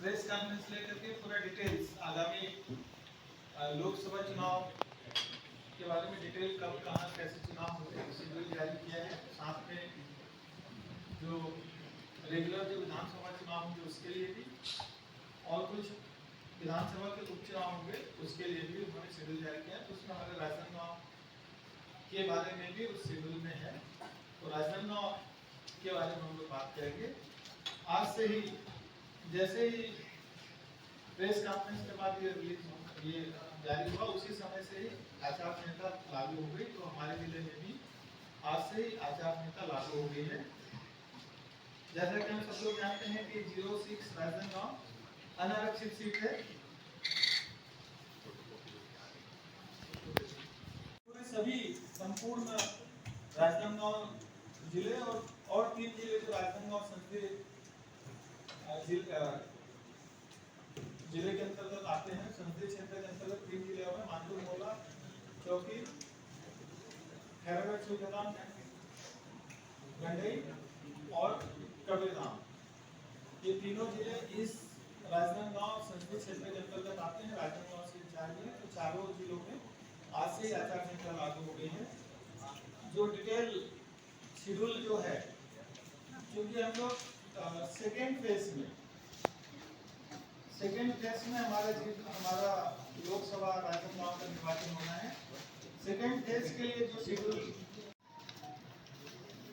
Press conference लेकर के पूरा डिटेल्स आगामी लोकसभा चुनाव के बारे में डिटेल कब कहाँ कैसे चुनाव होंगे शेड्यूल जारी किया है। साथ में जो रेगुलर जो विधानसभा चुनाव होंगे उसके लिए भी और कुछ विधानसभा के उपचुनाव होंगे उसके लिए भी उन्होंने शेड्यूल जारी किया है। तो उसमें हमारे राजनांदगांव के बारे में भी उस शेड्यूल में है। तो राजनांदगांव के बारे में हम लोग बात करेंगे। आज से ही जैसे ही प्रेस कॉन्फ्रेंस के बाद ये जारी हुआ उसी समय से ही आचार संहिता लागू हो गई। तो हमारे जिले में भी आज से ही आचार संहिता लागू हो गई है। जैसा कि हम सब लोग जानते हैं कि 06 राजनांदगांव अनारक्षित सीट है। पूरे सभी संपूर्ण राजनांदगांव जिले और 3 जिले जो राजनांदगांव संसदीय जिले के अंतर्गत आते हैं। संसदीय क्षेत्र के अंतर्गत 3 जिले में मानपुर, मोला, चौकी, खैरागढ़, छुटादान, गंडई और कबीरधाम, ये तीनों जिले इस राजनांदगांव संसदीय क्षेत्र के अंतर्गत आते हैं। राजनांदगांव से 4 जिले, तो चारों जिलों में आज से आचार संहिता लागू हो गई है। जो डिटेल शेड्यूल जो है, क्योंकि हम लोग सेकेंड फेज में हमारा लोकसभा राजनांदगांव का निर्वाचन होना है। सेकेंड फेज के लिए जो शेड्यूल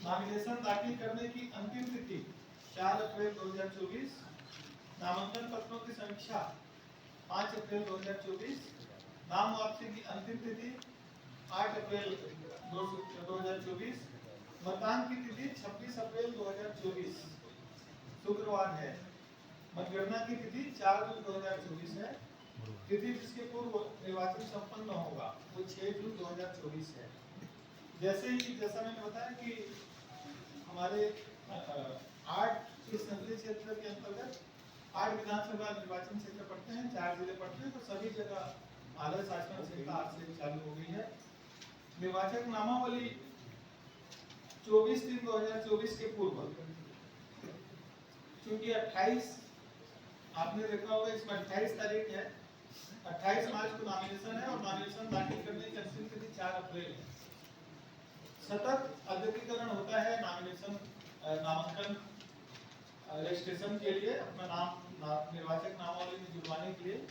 नॉमिनेशन दाखिल करने की अंतिम तिथि 4 अप्रैल 2024, नामांकन पत्रों की समीक्षा 5 अप्रैल 2024, नाम वापसी की अंतिम तिथि 8 अप्रैल 2024, मतदान की तिथि 26 अप्रैल 2024 शुक्रवार है। मतगणना की तिथि 4 जून 2024 है। तिथि जिसके पूर्व निर्वाचन संपन्न होगा वो 6 जून 2024 है। जैसा मैंने बताया कि हमारे 8 इस संसदीय क्षेत्र के अंतर्गत 8 विधानसभा निर्वाचन क्षेत्र पड़ते हैं, 4 जिले पड़ते हैं। तो सभी जगह आदर्श आचरण संहिता आज से चालू हो गई है। निर्वाचक नामावली 24/3/2024 के पूर्व, क्योंकि 28 आपने देखा होगा इसमें 28 तारीख है, 28 मार्च को नॉमिनेशन है और नॉमिनेशन दाखिल करने की अंतिम तिथि 4 अप्रैल है। सतत अद्यतीकरण होता है नामांकन रजिस्ट्रेशन के लिए, अपना नाम निर्वाचक नामावली में जुड़वाने के लिए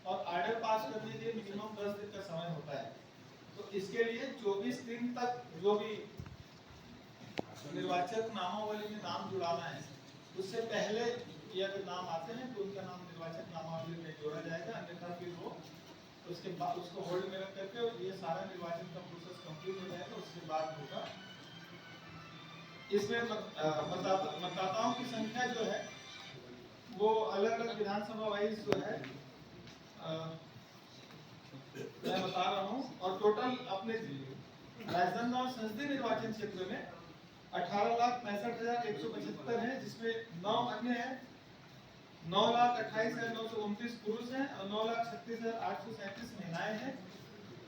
और आर्डर पास करने के लिए मिनिमम 10 दिन का समय होता है। तो इसके लिए 24 दिन तक जो भी निर्वाचक नामावली में नाम जुड़ाना है, उससे पहले ये अगर नाम आते हैं तो उनका नाम निर्वाचक नामावली में जोड़ा जाएगा, अन्यथा फिर वो उसके बाद उसको होल्ड में रख करके ये सारा निर्वाचन का प्रोसेस कंप्लीट हो जाएगा, उसके बाद होगा। इसमें मतदाताओं की संख्या जो है वो अलग अलग विधानसभा वाइज जो है मैं बता रहा हूँ। और टोटल अपने राजनांदगांव संसदीय निर्वाचन क्षेत्र में 18,65,175 है, जिसमें 9 अन्य है, 9,28,929 पुरुष हैं और 9,36,837 महिलाएं हैं।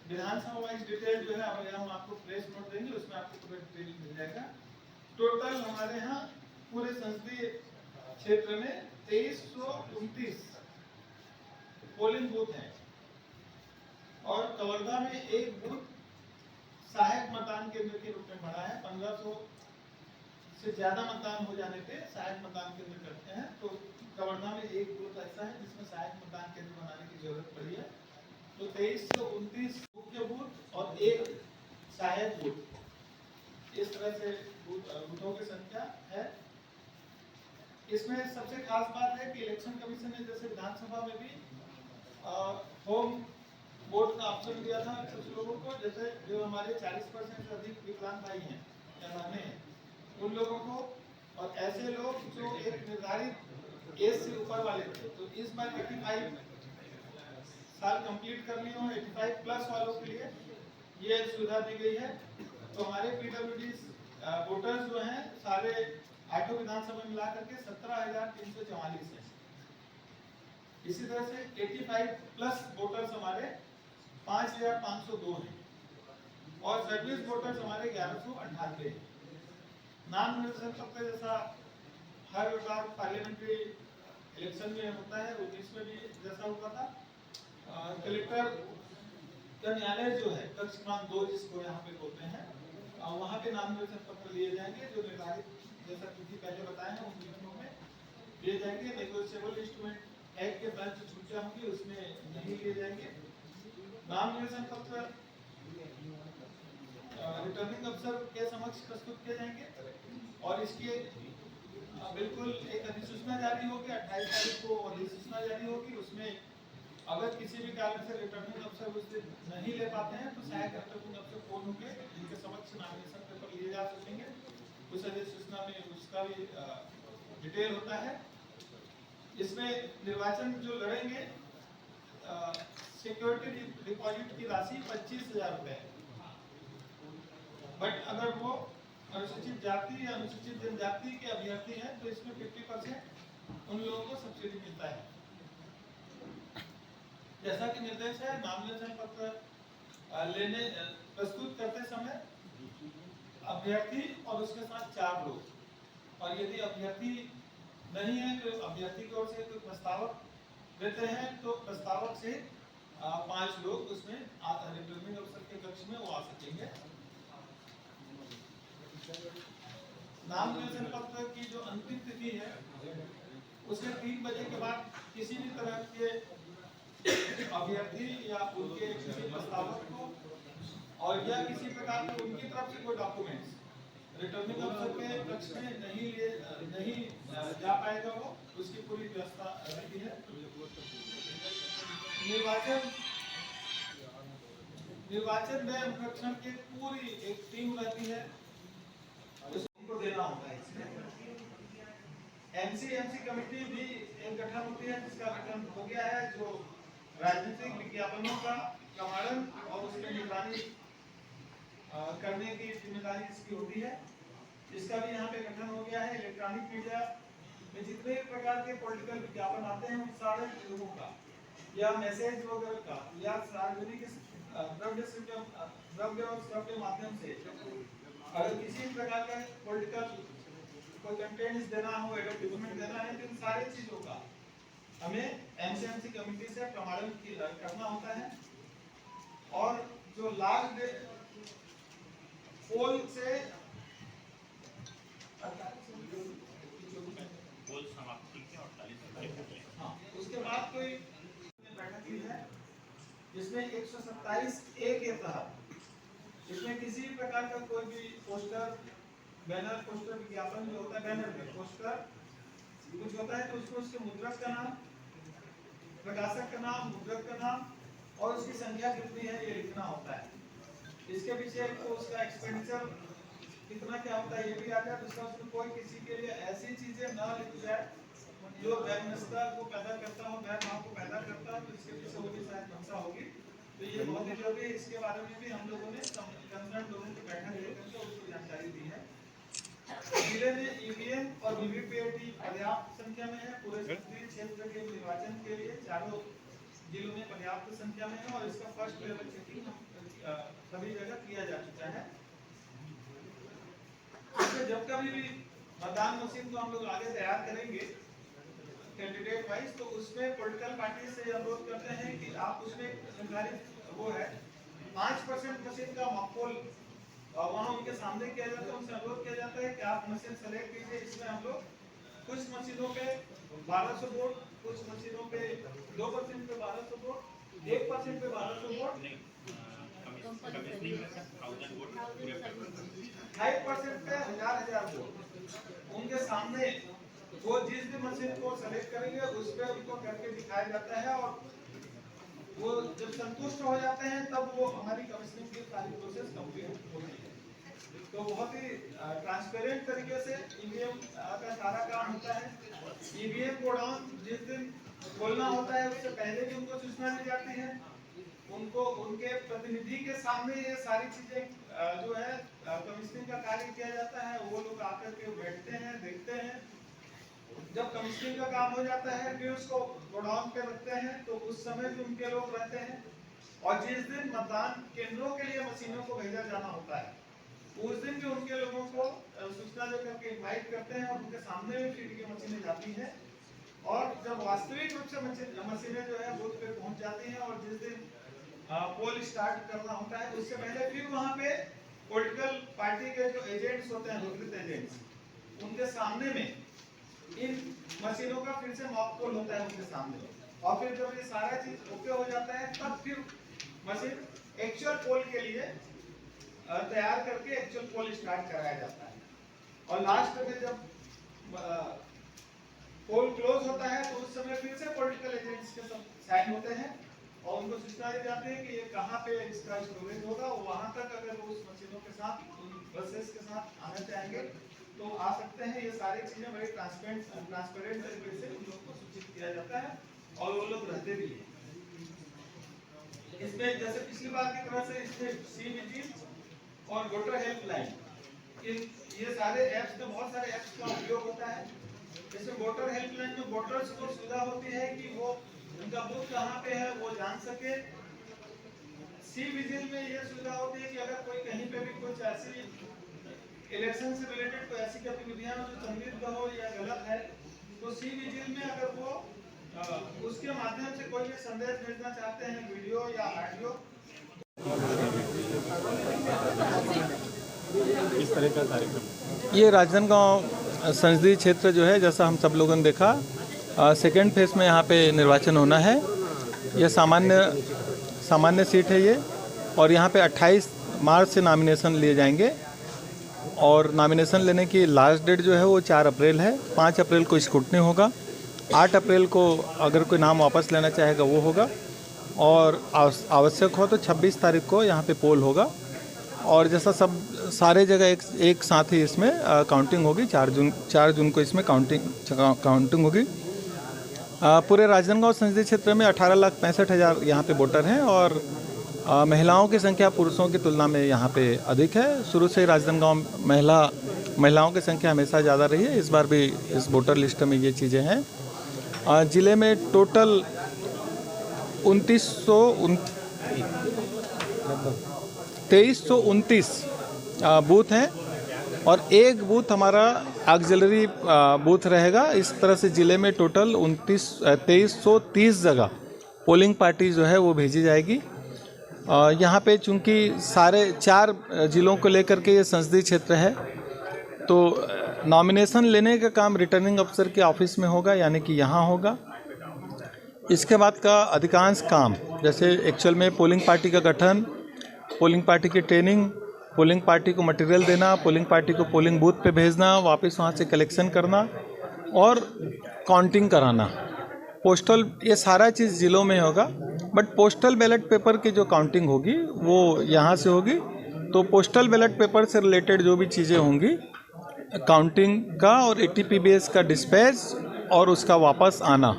विधानसभा वाइज डिटेल जो है हम आपको प्रेस नोट देंगे, उसमें आपको पूरा डिटेल मिल जाएगा। टोटल हमारे यहाँ पूरे संसदीय क्षेत्र में 2329 पोलिंग बूथ हैं और कवर्धा में एक बूथ सहायक मतदान केंद्र के रूप में बना है। 1500 से ज्यादा मतदान हो जाने पे सहायक मतदान केंद्र करते हैं। तो कवर्धा में एक बूथ ऐसा है जिसमें सहायक मतदान केंद्र बनाने की जरूरत पड़ी है। तो 2329 मुख्य बूथ और एक सहायक बूथ, इस तरह से बूथों की संख्या है। इसमें सबसे खास बात है कि इलेक्शन कमीशन ने जैसे विधानसभा में भी होम वोट का ऑप्शन दिया था कुछ लोगों को, जैसे जो हमारे 40% से अधिक विकलांग भाई हैं या बहनें हैं उन लोगों को, और ऐसे लोग जो एक निर्धारित एज से ऊपर वाले थे। तो इस बार 85 साल कंप्लीट कर लिए हो, 85 प्लस वालों के लिए ये सुविधा दी गई है। तो हमारे पीडब्ल्यूडी वोटर्स जो हैं सारे 8 विधानसभा मिला करके 17,344 है। इसी तरह से 85 प्लस वोटर्स हमारे 5,502 हैं और सर्विस वोटर्स हमारे 1198 हैं। नाम निर्देशन पत्र जैसा हर बार पार्लियामेंट्री इलेक्शन में होता है, 19 में भी जैसा हुआ था। कलेक्टर का न्यायालय जो है कक्ष क्रमांक 2 जिसको यहाँ पे बोलते हैं, वहाँ पे नामांकन पत्र लिए जाएंगे जो निर्धारित जैसा तिथि पहले बताए हैं उन तिथियों में लिए जाएंगे। नेगोशिएबल इंस्ट्रूमेंट एक्ट के तहत जो छुट्टियां होंगी उसमें नहीं लिए जाएंगे। नामांकन पत्र रिटर्निंग अफसर के समक्ष प्रस्तुत किए जाएंगे और इसकी बिल्कुल एक अधिसूचना जारी होगी। 28 तारीख को अधिसूचना जारी होगी। उसमें अगर किसी भी कारण से रिटर्निंग अफसर उस दिन नहीं ले पाते हैं तो सहायक रिटर्निंग अफसर कौन होंगे जिनके समक्ष नामिनेशन पेपर लिए जा सकेंगे, उस अधिसूचना में उसका भी डिटेल होता है। इसमें निर्वाचन जो लड़ेंगे सिक्योरिटी डिपॉजिट की राशि 25,000 रुपए है। बट अगर वो अनुसूचित जाति या अनुसूचित जनजाति के अभ्यर्थी हैं तो इसमें 50% उन लोगों को सब्सिडी मिलता है। जैसा कि निर्देश है, नामांकन पत्र लेने प्रस्तुत करते समय अभ्यर्थी और उसके साथ 4 लोग, और यदि अभ्यर्थी नहीं है तो अभ्यर्थी की ओर से कोई प्रस्तावक देते हैं तो प्रस्तावक से 5 लोग उसमें रिटर्निंग अफसर के कक्ष में वो आ सकेंगे। नामांकन पत्र की जो अंतिम तिथि है उसके 3 बजे के बाद किसी भी तरह के अभ्यर्थी या उनके किसी प्रस्तावक को और या किसी प्रकार के उनकी तरफ से कोई डॉक्यूमेंट्स रिटर्निंग अफसर के कक्ष में नहीं जा पाएगा, वो उसकी पूरी व्यवस्था रहती है। निर्वाचन में अंगरक्षण की पूरी एक टीम रहती है, उसको देना होता है। इसमें एमसी कमेटी भी एक गठन होती है जिसका गठन हो गया है, जो राजनीतिक विज्ञापनों का प्रमाणन और उसमें निगरानी करने की जिम्मेदारी इसकी होती है। इसका भी यहाँ पे गठन हो गया है। इलेक्ट्रॉनिक मीडिया में जितने प्रकार के पॉलिटिकल विज्ञापन आते हैं उन सारे लोगों का या मैसेज वगैरह का या सार्वजनिक द्रव्य और श्रव्य माध्यम से अगर किसी प्रकार का पॉलिटिकल कोई कंटेंट देना हो, एडवर्टाइजमेंट देना है, तो इन सारी चीजों का हमें एमसीएमसी कमेटी से प्रमाणन करना होता है। और जो लास्ट पोल से पोल समाप्ति के 48 हाँ, उसके बाद कोई बैठक हुई है जिसमें 127 ए के तहत इसमें किसी भी प्रकार का कोई भी पोस्टर, बैनर, पोस्टर विज्ञापन जो होता है, बैनर में पोस्टर कुछ होता है तो उसको उसके मुद्रक का नाम, प्रकाशक का नाम, मुद्रक का नाम और उसकी संख्या कितनी है ये लिखना होता है। इसके पीछे तो उसका एक्सपेंडिचर कितना क्या होता है ये भी आ जाए। दूसरा उसमें कोई किसी के लिए ऐसी चीजें न लिख जाए जो वैमनस्यता को पैदा करता हो, वैरभाव को पैदा करता हो, तो इसके पीछे वो भी शायद मंशा होगी। तो ये बहुत ही जरूरी है। इसके बारे में भी हम लोगों ने कंसर्न लोगों की बैठक लेकर के उसको जानकारी दी है। जिले में ईवीएम और वीवीपैट पर्याप्त संख्या में है। पूरे संसदीय क्षेत्र के निर्वाचन के लिए चारों जिलों में पर्याप्त संख्या में है और इसका फर्स्ट लेवल चेकिंग सभी जगह किया जा चुका है। जब कभी भी मतदान मशीन को हम लोग आगे तैयार करेंगे कैंडिडेट वाइज, तो उसमें पॉलिटिकल पार्टी से अनुरोध करते हैं कि आप उसमें निर्धारित वो है 5% मशीन का मकबूल वहाँ उनके सामने किया जाता है। उनसे अनुरोध किया जाता है कि आप मशीन सेलेक्ट कीजिए। इसमें हम लोग कुछ मशीनों पे 1200 वोट, कुछ मशीनों पे 2% पे 1200 वोट, 1% पे 1200 वोट, 5% पे 1000 वोट उनके सामने वो जिस भी मशीन को सेलेक्ट करेंगे उस पर उनको करके दिखाया जाता है और वो जब संतुष्ट हो जाते हैं तब वो हमारी कमिश्निंग की सारी प्रोसेस कंप्लीट होती है। तो बहुत ही ट्रांसपेरेंट तरीके से ईवीएम का सारा काम होता है। ईवीएम गोडाउन जिस दिन खोलना होता है उससे पहले भी उनको सूचना दी जाती है। उनको उनके प्रतिनिधि के सामने ये सारी चीजें जो है कमिश्निंग का कार्य किया जाता है। वो लोग आकर के बैठते हैं, देखते हैं। जब कमिश्निंग का काम हो जाता है फिर उसको गोडाउन पे रखते हैं, तो उस समय भी उनके लोग रहते हैं। और जिस दिन मतदान केंद्रों के लिए मशीनों को भेजा जाना होता है उस दिन भी उनके लोगों को सूचना देकर के इनवाइट करते हैं और उनके सामने भी फीड की मशीनें जाती हैं। और जब वास्तविक रूप से मशीनें जो है बूथ पे पहुंच जाती हैं और जिस दिन पोल स्टार्ट करना होता है उससे पहले फिर वहां पे पॉलिटिकल पार्टी के जो एजेंट्स होते हैं, घोषित एजेंट्स, उनके सामने में इन मशीनों का फिर से मॉक पोल होता है उनके सामने, और फिर जब ये सारा चीज ओके हो जाता है तब फिर मशीन एक्चुअल पोल के लिए तैयार करके एक्चुअल पोल स्टार्ट कराया जाता है। और लास्ट में जब पोल क्लोज होता है तो उस समय फिर से पॉलिटिकल एजेंट्स के सब साइन होते हैं और उनको सूचना दी जाती है कि ये कहाँ पे इसका स्टोरेज होगा। वहां तक अगर वो उस मशीनों के साथ, उन बसेस के साथ आना चाहेंगे तो आ सकते हैं। ये सारी चीजें बड़े ट्रांसपेरेंट तरीके से उन लोगों को सूचित किया जाता है और वो लोग रहते भी हैं। इसमें जैसे पिछली बार की तरह से इसमें सी विजिल और वोटर हेल्पलाइन, ये सारे ऐप्स में बहुत सारे ऐप्स का उपयोग होता है। इसमें वोटर हेल्पलाइन में वोटर्स को सुविधा होती है कि वो उनका बूथ कहाँ पे है वो जान सके। सी विजिल में ये सुविधा होती है कि अगर कोई कहीं पे भी कुछ ऐसी इलेक्शन से रिलेटेड कोई ऐसी गतिविधियां जो संदिग्ध हो या गलत है तो सी विजिल में अगर वो उसके माध्यम से कोई भी संदेश भेजना चाहते हैं, वीडियो या ऑडियो, इस तरह का कार्यक्रम। ये राजनांदगांव संसदीय क्षेत्र जो है, जैसा हम सब लोगों ने देखा, सेकेंड फेज में यहाँ पे निर्वाचन होना है। यह सामान्य सीट है ये, और यहाँ पे 28 मार्च से नॉमिनेशन लिए जाएंगे और नॉमिनेशन लेने की लास्ट डेट जो है वो 4 अप्रैल है। 5 अप्रैल को स्क्रूटनी होगा, 8 अप्रैल को अगर कोई नाम वापस लेना चाहेगा वो होगा, और आवश्यक हो तो 26 तारीख को यहाँ पे पोल होगा। और जैसा सब सारे जगह एक साथ ही इसमें काउंटिंग होगी। 4 जून को इसमें काउंटिंग होगी। पूरे राजनांदगांव संसदीय क्षेत्र में 18,65,000 यहाँ पे वोटर हैं और महिलाओं की संख्या पुरुषों की तुलना में यहाँ पे अधिक है। शुरू से ही राजनांदगांव महिलाओं की संख्या हमेशा ज़्यादा रही है। इस बार भी इस वोटर लिस्ट में ये चीज़ें हैं। ज़िले में टोटल 2329 बूथ हैं और एक बूथ हमारा ऑक्सिलरी बूथ रहेगा। इस तरह से ज़िले में टोटल 2330 जगह पोलिंग पार्टी जो है वो भेजी जाएगी। यहाँ पे चूँकि सारे 4 ज़िलों को लेकर के ये संसदीय क्षेत्र है तो नॉमिनेशन लेने का काम रिटर्निंग अफसर के ऑफिस में होगा, यानी कि यहाँ होगा। इसके बाद का अधिकांश काम जैसे एक्चुअल में पोलिंग पार्टी का गठन, पोलिंग पार्टी की ट्रेनिंग, पोलिंग पार्टी को मटेरियल देना, पोलिंग पार्टी को पोलिंग बूथ पे भेजना, वापस वहाँ से कलेक्शन करना और काउंटिंग कराना, पोस्टल, ये सारा चीज़ ज़िलों में होगा। बट पोस्टल बैलेट पेपर की जो काउंटिंग होगी वो यहाँ से होगी। तो पोस्टल बैलेट पेपर से रिलेटेड जो भी चीज़ें होंगी काउंटिंग का और ATPBS का डिस्पैच और उसका वापस आना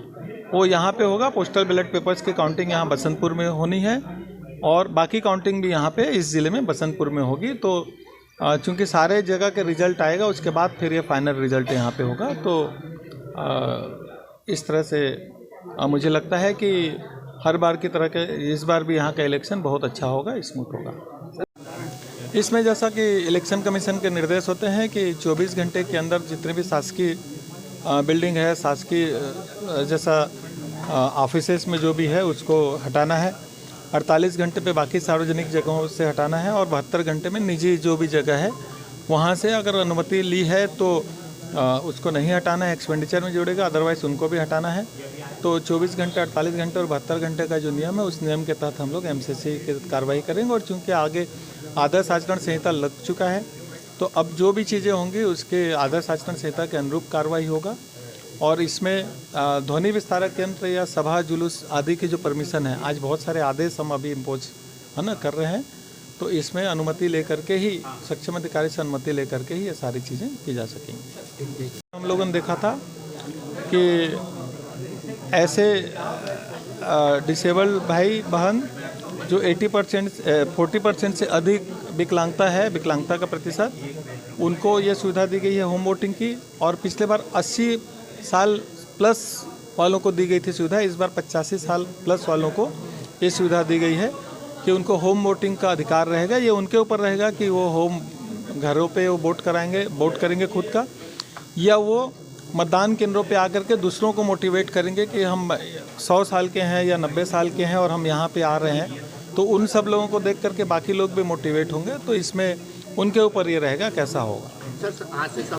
वो यहाँ पे होगा। पोस्टल बैलेट पेपर्स की काउंटिंग यहाँ बसंतपुर में होनी है और बाकी काउंटिंग भी यहाँ पे इस ज़िले में बसंतपुर में होगी। तो चूँकि सारे जगह के रिज़ल्ट आएगा उसके बाद फिर ये फाइनल रिज़ल्ट यहाँ पे होगा। तो इस तरह से मुझे लगता है कि हर बार की तरह के इस बार भी यहाँ का इलेक्शन बहुत अच्छा होगा, स्मूथ होगा। इसमें जैसा कि इलेक्शन कमीशन के निर्देश होते हैं कि 24 घंटे के अंदर जितने भी शासकीय बिल्डिंग है, शासकीय जैसा ऑफिसेस में जो भी है उसको हटाना है। 48 घंटे पे बाकी सार्वजनिक जगहों से हटाना है और 72 घंटे में निजी जो भी जगह है वहाँ से अगर अनुमति ली है तो उसको नहीं हटाना है, एक्सपेंडिचर में जोड़ेगा, अदरवाइज़ उनको भी हटाना है। तो 24 घंटे, 48 घंटे और 72 घंटे का जो नियम है उस नियम के तहत हम लोग MCC की कार्रवाई करेंगे। और चूँकि आगे आदर्श आचरण संहिता लग चुका है तो अब जो भी चीज़ें होंगी उसके आदर्श आचरण संहिता के अनुरूप कार्रवाई होगा। और इसमें ध्वनि विस्तारक यंत्र या सभा जुलूस आदि की जो परमिशन है, आज बहुत सारे आदेश हम अभी इम्पोज है ना कर रहे हैं, तो इसमें अनुमति लेकर के ही, सक्षम अधिकारी से अनुमति लेकर के ही ये सारी चीज़ें की जा सकेंगी। हम लोगों ने देखा था कि ऐसे डिसेबल्ड भाई बहन जो 40% से अधिक विकलांगता है, विकलांगता का प्रतिशत, उनको ये सुविधा दी गई है होम वोटिंग की। और पिछले बार 80 साल प्लस वालों को दी गई थी सुविधा, इस बार 85 साल प्लस वालों को ये सुविधा दी गई है कि उनको होम वोटिंग का अधिकार रहेगा। ये उनके ऊपर रहेगा कि वो होम घरों पे वो वोट करेंगे खुद का, या वो मतदान केंद्रों पे आकर के दूसरों को मोटिवेट करेंगे कि हम 100 साल के हैं या 90 साल के हैं और हम यहाँ पे आ रहे हैं, तो उन सब लोगों को देख करके बाकी लोग भी मोटिवेट होंगे। तो इसमें उनके ऊपर ये रहेगा कैसा होगा। सर आज से